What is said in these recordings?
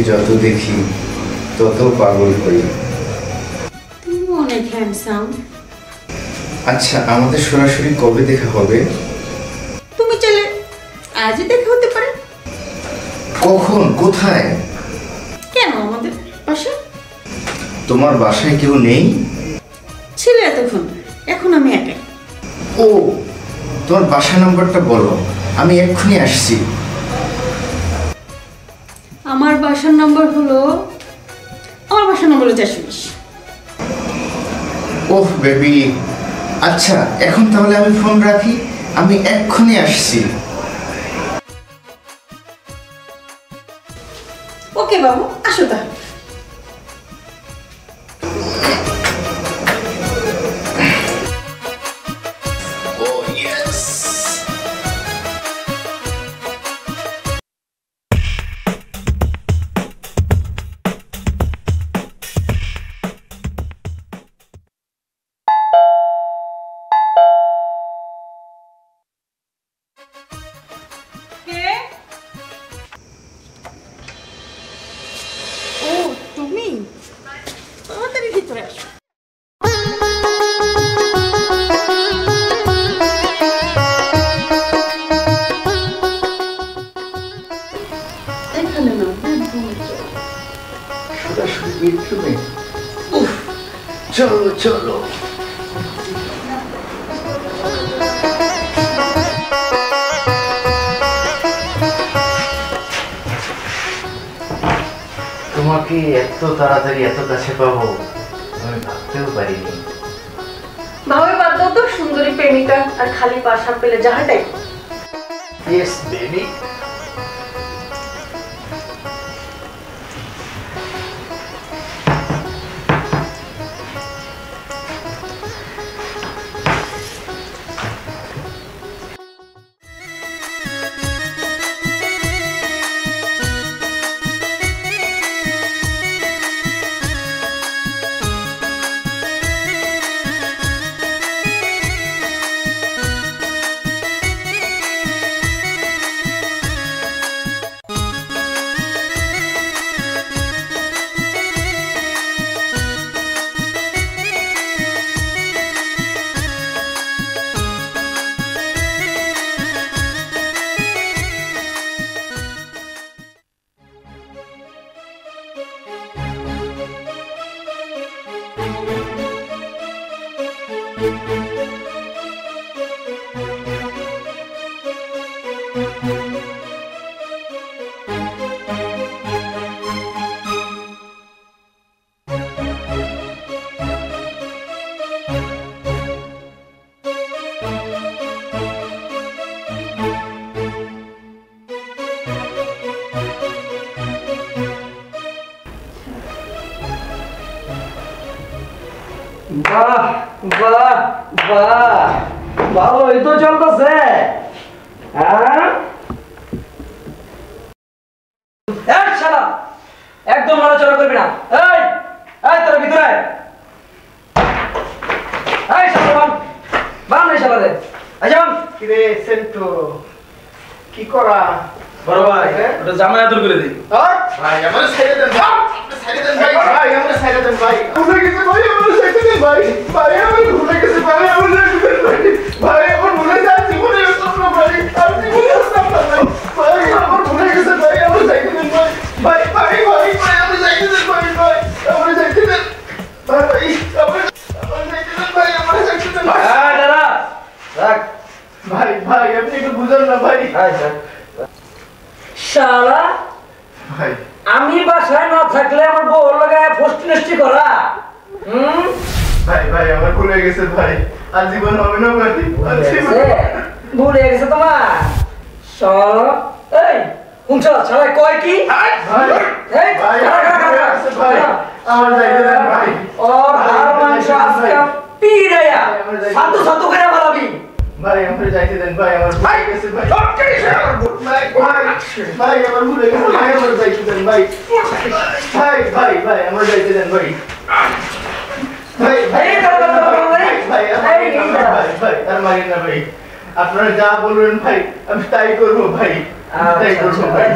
যত দেখি তত পাগল হই। তুমি অনেক হ্যান্ডসাম। আচ্ছা, আমাদের সরাসরি কবে দেখা হবে? তুমি চাইলে আজই দেখা হতে পারে। কখন, কোথায়? কেন, আমাদের বাসায়। তোমার বাসায় কেউ নেই? ছিল এতক্ষণ, এখন আমি একাই। ও, তোমার বাসা নাম্বারটা বলো, আমি এক্ষুনি আসছি। আমার বাসার নম্বর হলো 420। ওহ বেবি, আচ্ছা এখন তাহলে আমি ফোন রাখি, আমি এক্ষুনি আসছি। ওকে বাবু, আসো তাহলে। ও তুমি, তাড়াতাড়ি ভিতরে আসো। এখানে না, সরাসরি বেডরুমে? উফ, চলো চলো। তোমাকে এত তাড়াতাড়ি এত কাছে পাবো আমি ভাবতেও পারিনি। ভাবে বাদ দাও তো, সুন্দরী প্রেমিকা আর খালি পাশা পেলে যাহাটাই। Yes baby. বাহ বাহ বাহ, ভালোই তো চলতেছে। হ্যাঁ, শালা একদম নড়াচড়া করবি না। এই এই তোর ভিতরে এই শালা বাম রে শালা রে। আজাম কি রে সেন্টো, কি করা? বড় ভাই ওটা জামাই আদর করে দেই। ভাই আমার ছেড়ে দেন, ছেড়ে দেন ভাই, ভাই আমার ছেড়ে দেন ভাই। ভুলে গেছে ভাই, আমার ছেড়ে দেন ভাই, ভাই আমার ভুলে গেছে ভাই, আমার ছেড়ে দেন ভাই, ভাই আমার ভুলে যাচ্ছি, ভুলে গেছে না ভাই, আমি ভুলে গেছি না ভাই, ভাই আমার ভুলে গেছে ভাই, আমার ছেড়ে দেন ভাই, ভাই ভাই ভাই ভাই আমার ছেড়ে দেন ভাই, ভাই আমার ছেড়ে দেন ভাই, ভাই আমার ছেড়ে দেন ভাই, আমার ছেড়ে দেন ভাই। এই দাঁড়া রাখ ভাই ভাই আপনি একটু বুঝান না ভাই। আচ্ছা শালা, ভাই আমি বাসায় না থাকলে আমার বউ লাগায় ফষ্টি নষ্টি করা। ভাই ভাই আমার ভুলে গেছে ভাই, আর জীবন হবে না ভাই, ভুলে গেছে তোমার শালা। এই শুনছ শালা কয় কি? ভাই এই ভাই ভাই আমার যাইতে দেন ভাই, ওর হাড় মাংস আজকে পিড়াইয়া সাধু সাধু করে বলাবি। ভাই আমার যাইতে দেন ভাই, আমার ভুলে গেছে ভাই, ভাই ভাই আমার ভুলে গেছে ভাই, আমার যাইতে দেন ভাই, ভাই ভাই ভাই আমার যাইতে দেন ভাই, ভাই ভাই ভাই ভাই আর মারেন না ভাই, আপনারা যা বলবেন ভাই আমি তাই করবো ভাই, তাই করবো ভাই।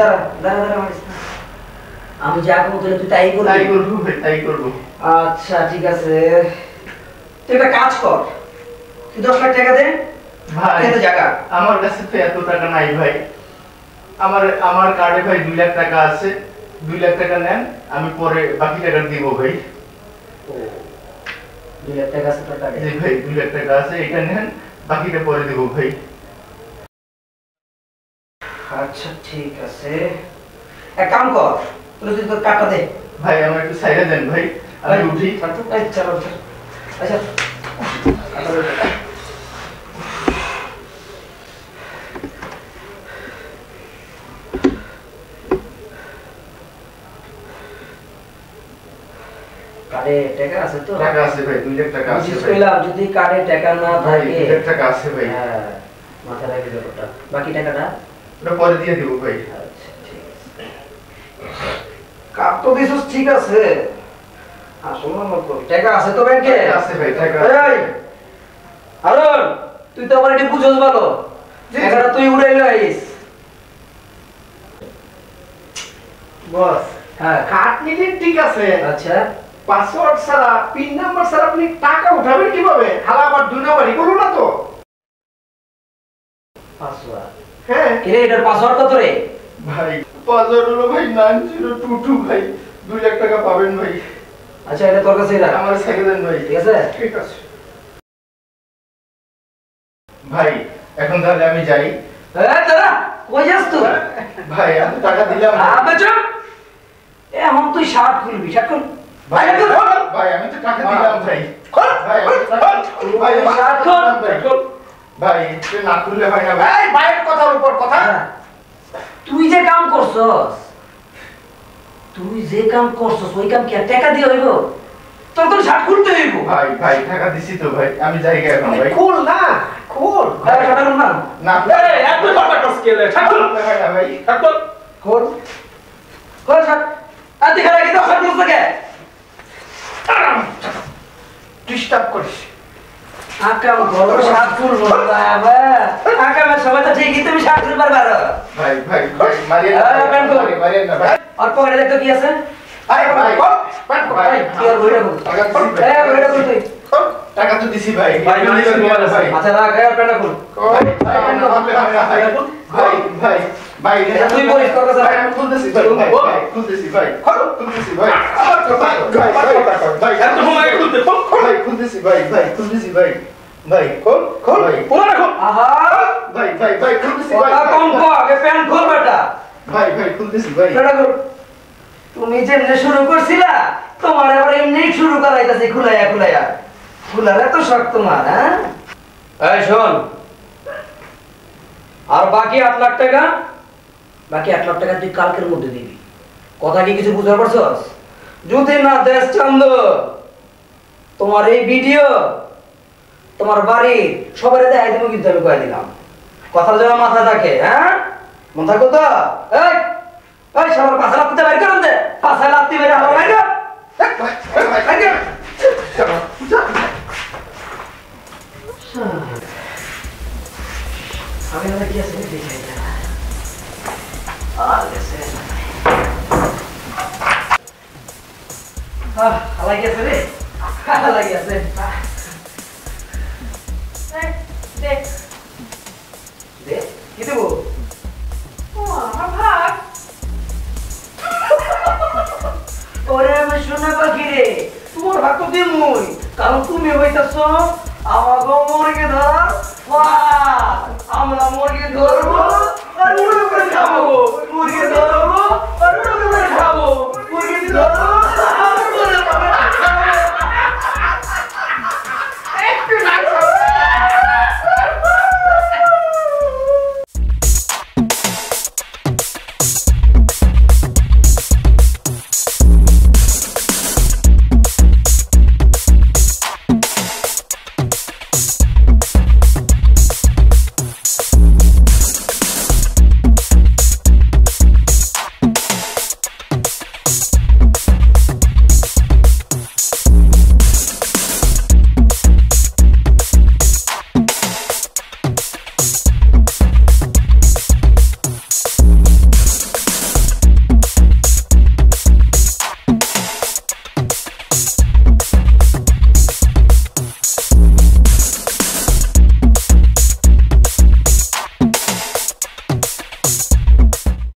আমি যা করবো তাহলে তুই তাই করবি? তাই করবো ভাই, তাই করবো। আচ্ছা ঠিক আছে, তুই একটা কাজ কর, তুই 10 লাখ টাকা দে ভাই এত জায়গা। আমার কাছে তো এত টাকা নাই ভাই। আমার কার্ডে ভাই 2 লাখ টাকা আছে। 2 লাখ টাকা নেন, আমি পরে বাকি টাকা দিব ভাই। 2 লাখ টাকা আছে তোর কাছে? জি ভাই 2 লাখ টাকা আছে, এটা নেন, বাকিটা পরে দিব ভাই। আচ্ছা ঠিক আছে, এক কাম কর, তুই তোর কার্ডটা দে। ভাই আমার একটু সাইডে দেন ভাই, আমি উঠি। এই চলো চলো। আচ্ছা কার্ডে টাকা আছে তো? টাকা আছে ভাই, 2 লাখ টাকা আছে ভাই। কইলাম যদি কার্ডে টাকা না ভাই থাকে 2 লাখ টাকা আছে ভাই। হ্যাঁ মাথায় রাখি ব্যাপারটা। বাকি টাকাটা ওটা পরে দিয়ে দিব ভাই। আচ্ছা ঠিক আছে। কার্ড তো দিছস ঠিক আছে, আসল না মত টাকা আছে তো ব্যাংকে? টাকা আছে ভাই, টাকা এই আরন, তুই তো আমার এটা বুঝছস ভালো, টাকাটা তুই উড়াই লইস। বস হ্যাঁ কার্ড নিলে ঠিক আছে, আচ্ছা পাসওয়ার্ড ছাড়া পিন নাম্বার ছাড়া আপনি টাকা উঠাবেন কিভাবে? হালা আবার 2 নাম্বারই করলো না তো? পাসওয়ার্ড হ্যাঁ কি রে, এটার পাসওয়ার্ড কত রে? ভাই পাসওয়ার্ড হলো ভাই 9022 ভাই। 2 লাখ টাকা পাবেন ভাই। আচ্ছা এটা তোর কাছেই রাখ, আমার সাইডে দেন ভাই। ঠিক আছে? ঠিক আছে। ভাই এখন তাহলে আমি যাই। এই দাঁড়া, কই যাস তুই? ভাই আমি টাকা দিলাম। আবে চুপ, এখন তুই শার্ট খুলবি, শার্ট খুল। ভাই ভাই আমি তো টাকা দিলাম ভাই। ভাই আমি তো টাকা ভাই আমি শার্ট টাকা খুল। দিলাম ভাই। ভাই তুই না খুললে হয় না ভাই। এই বাইরের কথার উপর কথা। তুই যে কাম করছস, ওই কাম কি আর টাকা দিয়ে হইব? তোর তো শার্ট খুলতে হইব। ভাই ভাই টাকা দিছি তো ভাই, আমি যাই গে এখন ভাই। খোল না, খোল। এই শার্ট খুল না। না এই এত কথা কস কেলে? ঠাকুর হয় না ভাই। ঠাকুর খোল। খোল শার্ট। আর দেখা রাখি তো শার্ট খুলছ কে? ডিস্টার্ব করিস। আকাম বড় শার্ট খুলব না বাবা। আকামের সময় তো ঠিকই তুমি শার্ট খুলবার পারো। ভাই ভাই ভাই মারিয়ে না মারিয়ে না ভাই। আর পকেটে দেখতো কি আছে? আরে ভাই কর, প্যান্ট কর। ভাই কি আর বইটা খুল। টাকা দিছি ভাই। এই বইটা খুল তুই। টাকা তো দিছি ভাই। ভাই আচ্ছা রাখ, এই প্যান্টটা খুল। ভাই ভাই ভাই ভাই তুই বলিস তোর কাছে। ভাই আমি খুলতেছি ভাই। ভাই খুলতেছি ভাই। খুলতেছি ভাই। আবার কথা ভাই ভাই ভাই এত সময় খুলতে খোল। ভাই খুলতেছি ভাই। ভাই খুলতেছি ভাই। ভাই খোল খোল ভাই পুরো খোল। আহা ভাই ভাই ভাই খুলতেছি ভাই। কথা কম কো, আগে প্যান্ট খোল বেটা। ভাই ভাই খুলতেছি ভাই। বেটা খোল। তুমি যেমনে শুরু করছিলা, তোমার এবার এমনি শুরু করাইতাছি খুলাইয়া খুলাইয়া। খুলার এত শখ তোমার, হ্যাঁ? এই শোন, আর বাকি 8 লাখ টাকা, বাকি 8 লাখ টাকা তুই কালকের মধ্যে দিবি। কথা কি কিছু বুঝতে পারছস? যদি না দেশ চান্দ, তোমার এই ভিডিও তোমার বাড়ি সবারই দেখাই দেবো, কিন্তু আমি কয়ে দিলাম। কথা যেন মাথায় থাকে, হ্যাঁ? মন থাকো তো? এই এই সবার পাশে লাত্তিতে বাইর করুন দে। পাশে লাত্তি বের হলো বাইর কর। বাইর কর। আমি না কি আছে দেখাই না। আর গেছে। হালাই গেছে রে। হালাই গেছে। দেখ দে, কি দেবো? ও আমার ভাগ। ওরে আমি শোনা পাখি রে, তোমার ভাগ তো দিমুই, কারণ তুমি হইতাছ আমাকে মুরগি ধরার ফাঁদ। আমরা মুরগি ধরবো আর উড়ে উড়ে খাবো, মুরগি ধরবো আর উড়ে উড়ে খাবো, মুরগি ধরবো